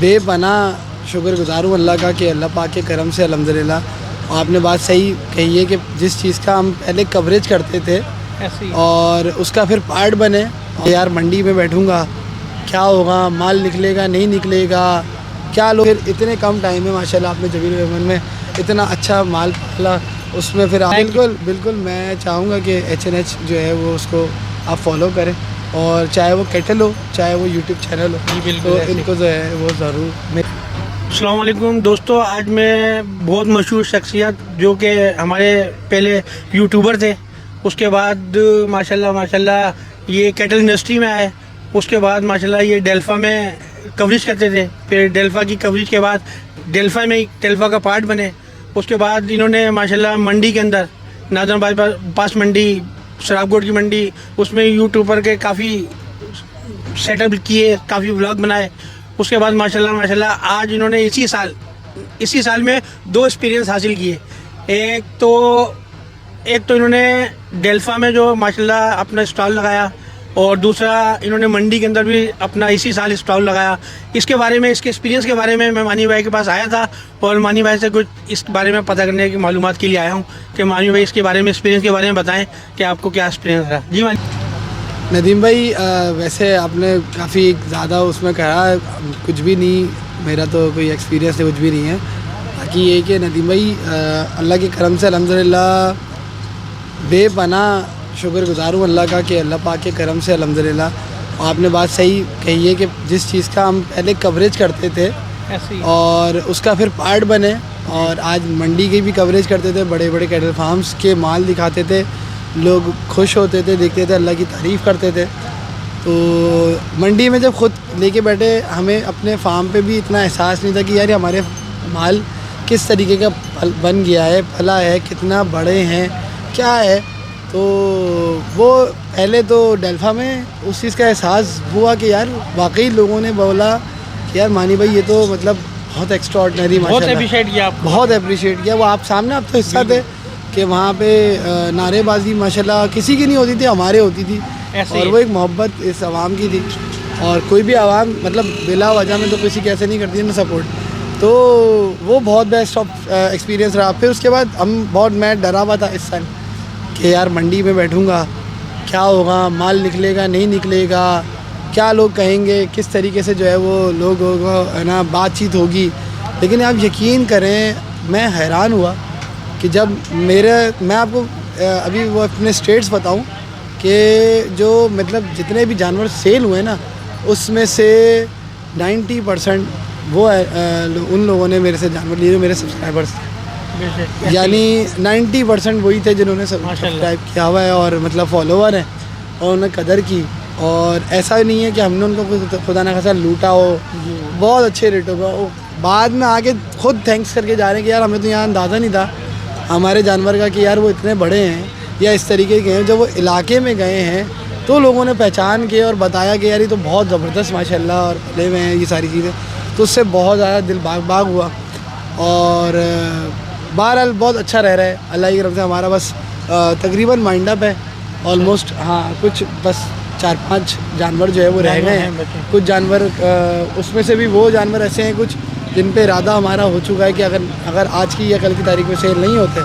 बेपनाह शुक्रगुज़ार हूँ अल्लाह का कि अल्लाह पाक के करम से अल्हम्दुलिल्लाह। आपने बात सही कही है कि जिस चीज़ का हम पहले कवरेज करते थे और उसका फिर पार्ट बने। यार मंडी में बैठूँगा, क्या होगा, माल निकलेगा नहीं निकलेगा, क्या लोग फिर इतने कम टाइम में माशाल्लाह आपने जबील मेमन में इतना अच्छा माल पाला, उसमें फिर बिल्कुल मैं चाहूँगा कि H&H जो है वो उसको आप फॉलो करें, और चाहे वो केटल हो चाहे वो यूट्यूब चैनल हो, तो इनको जो है वो ज़रूर। अस्सलाम वालेकुम दोस्तों, आज मैं बहुत मशहूर शख्सियत जो कि हमारे पहले यूट्यूबर थे, उसके बाद माशाल्लाह ये केटल इंडस्ट्री में आए, उसके बाद माशाल्लाह ये डेल्फा में कवरेज करते थे, फिर डेल्फा की कवरेज के बाद डेल्फा में डेल्फा का पार्ट बने, उसके बाद इन्होंने माशाल्लाह मंडी के अंदर नाजरबाद पास मंडी, शराबगोट की मंडी, उसमें यूट्यूबर के काफ़ी सेटअप किए, काफ़ी व्लॉग बनाए। उसके बाद माशाल्लाह आज इन्होंने इसी साल में 2 एक्सपीरियंस हासिल किए। एक तो इन्होंने डेल्फा में जो माशाल्लाह अपना स्टॉल लगाया, और दूसरा इन्होंने मंडी के अंदर भी अपना इसी साल स्टॉल लगाया। इसके बारे में, इसके एक्सपीरियंस के बारे में मैं मानी भाई के पास आया था, और मानी भाई से कुछ इस बारे में पता करने की मालूमात के लिए आया हूँ कि मानी भाई इसके बारे में, एक्सपीरियंस के बारे में बताएं कि आपको क्या एक्सपीरियंस रहा। जी मानी। नदीम भाई, वैसे आपने काफ़ी ज़्यादा उसमें कहा, कुछ भी नहीं, मेरा तो कोई एक्सपीरियंस है, कुछ भी नहीं है। बाकी ये कि नदीम भाई अल्लाह के करम से अल्हम्दुलिल्लाह बेपनाह शुक्रगुज़ार हूँ अल्लाह का कि अल्लाह पाक के करम से अल्हम्दुलिल्लाह। आपने बात सही कही है कि जिस चीज़ का हम पहले कवरेज करते थे और उसका फिर पार्ट बने, और आज मंडी की भी कवरेज करते थे, बड़े बड़े कैटल फार्म्स के माल दिखाते थे, लोग खुश होते थे, देखते थे, अल्लाह की तारीफ़ करते थे। तो मंडी में जब खुद लेके बैठे, हमें अपने फार्म पे भी इतना एहसास नहीं था कि यार ये हमारे माल किस तरीके का बन गया है, फला है, कितना बड़े हैं, क्या है। तो वो पहले तो डेल्फा में उस चीज़ का एहसास हुआ कि यार वाकई लोगों ने बोला कि यार मानी भाई ये तो मतलब बहुत एक्स्ट्राऑर्डिनरी, बहुत अप्रिशिएट किया, बहुत अप्रिशिएट किया। वो आप सामने, आप तो हिस्सा थे कि वहाँ पे नारेबाजी माशाल्लाह किसी की नहीं होती थी, हमारे होती थी, और वो एक मोहब्बत इस आवाम की थी, और कोई भी आवाम मतलब बिला वजह में तो किसी कैसे नहीं करती है ना सपोर्ट। तो वो बहुत बेस्ट एक्सपीरियंस रहा। फिर उसके बाद मैं डरा हुआ था इस साल कि यार मंडी में बैठूँगा, क्या होगा, माल निकलेगा नहीं निकलेगा, क्या लोग कहेंगे, किस तरीके से जो है वो लोगों को है ना बातचीत होगी। लेकिन आप यकीन करें, मैं हैरान हुआ कि जब मैं आपको अभी वो अपने स्टेट्स बताऊं कि जो मतलब जितने भी जानवर सेल हुए ना, उसमें से 90% वो उन लोगों ने मेरे से जानवर लिए, मेरे सब्सक्राइबर्स, यानी 90% वही थे जिन्होंने सब्सक्राइब किया हुआ है और मतलब फॉलोवर हैं, और उन्हें कदर की। और ऐसा नहीं है कि हमने उनको खुदा ना खासा लूटा हो, बहुत अच्छे रेटों का। बाद में आके खुद थैंक्स करके जा रहे हैं कि यार हमें तो यहाँ अंदाज़ा नहीं था हमारे जानवर का कि यार वो इतने बड़े हैं या इस तरीके के हैं। जब वो इलाके में गए हैं तो लोगों ने पहचान के और बताया कि यार ये तो बहुत ज़बरदस्त माशाल्लाह और पले में हैं ये सारी चीज़ें, तो उससे बहुत ज़्यादा दिल बाग हुआ। और बहरहाल बहुत अच्छा रह रहा है अल्लाह की तरफ से। हमारा बस तकरीबन माइंड अप है ऑलमोस्ट, हाँ कुछ बस 4-5 जानवर जो है वो रह गए हैं। कुछ जानवर उसमें से भी वो जानवर ऐसे हैं कुछ जिन पे इरादा हमारा हो चुका है कि अगर आज की या कल की तारीख में सेल नहीं होते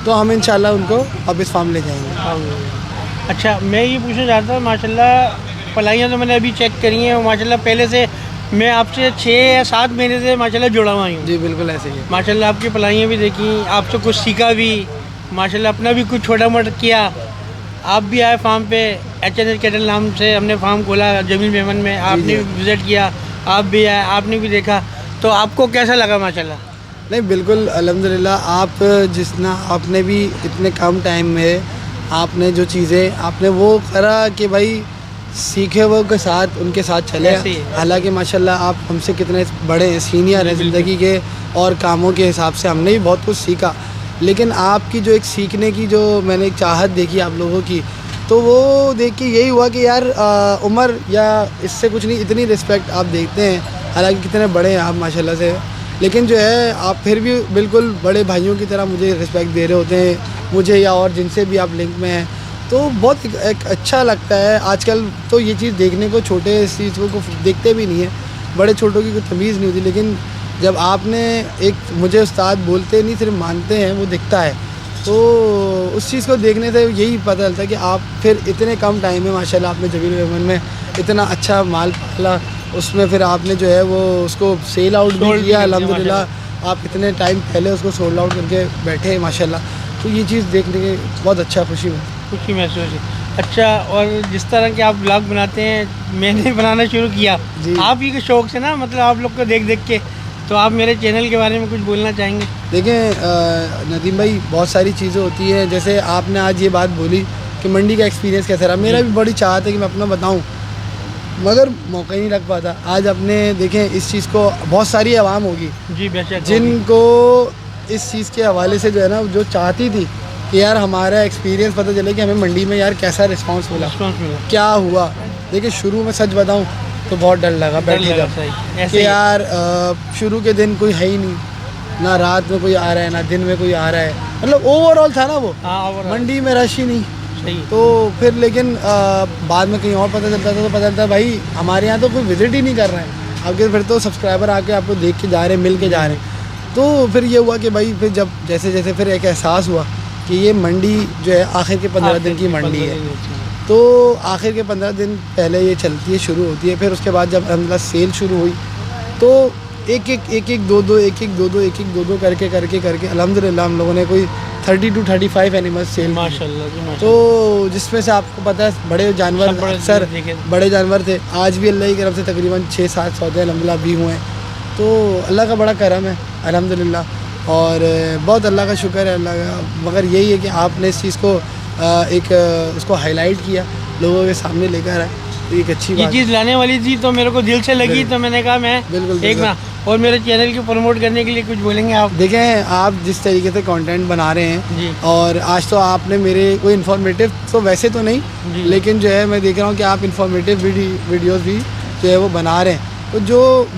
तो हम इंशाल्लाह उनको वापस फार्म ले जाएंगे। अच्छा, मैं ये पूछना चाहता हूँ, माशाल्लाह पलाइयाँ तो मैंने अभी चेक करी हैं, माशाल्लाह पहले से मैं आपसे 6 या 7 महीने से माशाल्लाह जुड़ा हुआ हूँ। जी बिल्कुल ऐसे ही है। माशाल्लाह आपकी पलाइयाँ भी देखी, आपसे कुछ सीखा भी, माशाल्लाह अपना भी कुछ छोटा मोटा किया। आप भी आए फार्म पे, H&H केटल नाम से हमने फार्म खोला जबील मेमन में, आपने भी विज़िट किया, आप भी आए, आपने भी देखा, तो आपको कैसा लगा माशाल्लाह? नहीं बिल्कुल अल्हम्दुलिल्लाह, आपने भी इतने कम टाइम में आपने जो चीज़ें आपने वो करा कि भाई सीखे हुए के साथ उनके साथ चले। हालांकि माशाल्लाह आप हमसे कितने बड़े हैं, सीनियर हैं ज़िंदगी के और कामों के हिसाब से, हमने भी बहुत कुछ सीखा। लेकिन आपकी जो एक सीखने की जो मैंने एक चाहत देखी आप लोगों की, तो वो देख के यही हुआ कि यार उम्र या इससे कुछ नहीं, इतनी रिस्पेक्ट आप देखते हैं, हालांकि कितने बड़े हैं आप माशाल्लाह से, लेकिन जो है आप फिर भी बिल्कुल बड़े भाइयों की तरह मुझे रिस्पेक्ट दे रहे होते हैं, मुझे या और जिनसे भी आप लिंक में हैं। तो बहुत एक अच्छा लगता है। आजकल तो ये चीज़ देखने को छोटे इस चीज़ को देखते भी नहीं है, बड़े छोटों की कोई तमीज़ नहीं होती, लेकिन जब आपने एक मुझे उस्ताद बोलते नहीं सिर्फ मानते हैं, वो दिखता है, तो उस चीज़ को देखने से यही पता चलता है कि आप फिर इतने कम टाइम में माशाल्लाह आपने जबील रहमान में इतना अच्छा माल पाला, उसमें फिर आपने जो है वो उसको सेल आउट भी किया अल्हम्दुलिल्लाह। आप इतने टाइम पहले उसको सोल्ड आउट करके बैठे हैं माशाल्लाह, तो ये चीज़ देखने के बहुत अच्छा खुशी महसूस है। अच्छा, और जिस तरह के आप ब्लॉग बनाते हैं, मैंने बनाना शुरू किया जी। आप ही के शौक़ से ना, मतलब आप लोग को देख देख के, तो आप मेरे चैनल के बारे में कुछ बोलना चाहेंगे? देखें नदीम भाई, बहुत सारी चीज़ें होती हैं, जैसे आपने आज ये बात बोली कि मंडी का एक्सपीरियंस कैसा रहा, मेरा भी बड़ी चाहत है कि मैं अपना बताऊं, मगर मौका ही नहीं लग पाता। आज अपने देखें इस चीज़ को, बहुत सारी आवाम होगी जी बेशक, जिनको इस चीज़ के हवाले से जो है ना, जो चाहती थी कि यार हमारा एक्सपीरियंस पता चले कि हमें मंडी में यार कैसा रिस्पांस मिला, क्या हुआ। देखिए शुरू में सच बताऊं तो बहुत डर लगा बैठे जब कि यार शुरू के दिन कोई है ही नहीं, ना रात में कोई आ रहा है ना दिन में कोई आ रहा है, मतलब ओवरऑल था ना वो, मंडी में रश ही नहीं। तो फिर लेकिन बाद में कहीं और पता चलता था, तो पता चलता भाई हमारे यहाँ तो कोई विज़िट ही नहीं कर रहे हैं, आगे फिर तो सब्सक्राइबर आके आपको देख के जा रहे हैं, मिल के जा रहे हैं। तो फिर ये हुआ कि भाई फिर जब जैसे जैसे फिर एक एहसास हुआ कि ये मंडी जो है आखिर के 15 दिन की मंडी है, तो आखिर के 15 दिन पहले ये चलती है, शुरू होती है। फिर उसके बाद जब अल्हम्दुलिल्लाह सेल शुरू हुई, तो एक दो दो करके अल्हम्दुलिल्लाह हम लोगों ने कोई 30 to 35 एनिमल्स सेल माशाल्लाह। तो जिसमें से आपको पता है बड़े जानवर, अक्सर बड़े जानवर थे। आज भी अल्लाह की तरफ से तकरीबन 6-7 सौदे अल्हम्दुलिल्लाह भी हुए हैं, तो अल्लाह का बड़ा करम है अल्हम्दुलिल्लाह, और बहुत अल्लाह का शुक्र है अल्लाह का। मगर यही है कि आपने इस चीज़ को उसको हाईलाइट किया, लोगों के सामने लेकर आए, तो एक अच्छी ये बात चीज़ लाने वाली थी, तो मेरे को दिल से लगी, तो मैंने कहा मैं एक ना, और मेरे चैनल को प्रमोट करने के लिए कुछ बोलेंगे आप? देखें आप जिस तरीके से कंटेंट बना रहे हैं जी, और आज तो आपने मेरे कोई इन्फॉर्मेटिव तो वैसे तो नहीं, लेकिन जो है मैं देख रहा हूँ कि आप इन्फॉर्मेटिव वीडियोस भी जो है वो बना रहे हैं। तो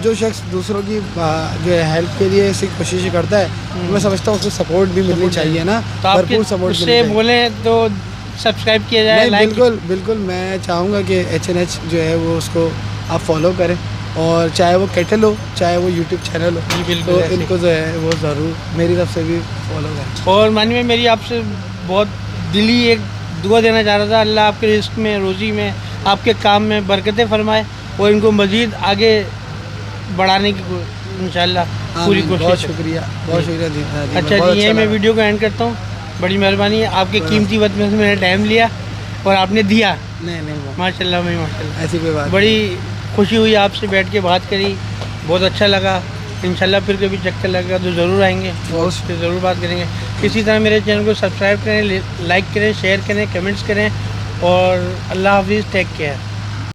जो शख्स दूसरों की जो है हेल्प के लिए ऐसी कोशिश करता है, तो मैं समझता हूँ उसको सपोर्ट भी मिलनी चाहिए ना, भरपूर सपोर्ट से बोले तो सब्सक्राइब किया जाए, लाइक। बिल्कुल मैं चाहूँगा कि HNH जो है वो उसको आप फॉलो करें, और चाहे वो कैटल हो चाहे वो यूट्यूब चैनल हो, तो इनको जो है वो ज़रूर मेरी तरफ से भी फॉलो करें। और मानिए मेरी आपसे बहुत दिली एक दुआ देना चाह रहा था, अल्लाह आपके रिस्क में, रोज़ी में, आपके काम में बरकतें फरमाए, और इनको मज़ीद आगे बढ़ाने की इंशाल्लाह पूरी कोशिश। बहुत शुक्रिया जी। अच्छा जी, यही मैं वीडियो को एंड करता हूँ। बड़ी मेहरबानी है, आपके कीमती वक्त में से मैंने टाइम लिया और आपने दिया। नहीं माशाल्लाह भाई माशाल्लाह, ऐसी कोई बात, बड़ी खुशी हुई आपसे बैठ के बात करी, बहुत अच्छा लगा। इंशाल्लाह फिर कभी चक्कर लगेगा तो ज़रूर आएंगे और उस पर ज़रूर बात करेंगे। इसी तरह मेरे चैनल को सब्सक्राइब करें, लाइक करें, शेयर करें, कमेंट्स करें, और अल्लाह हाफिज़, टेक केयर।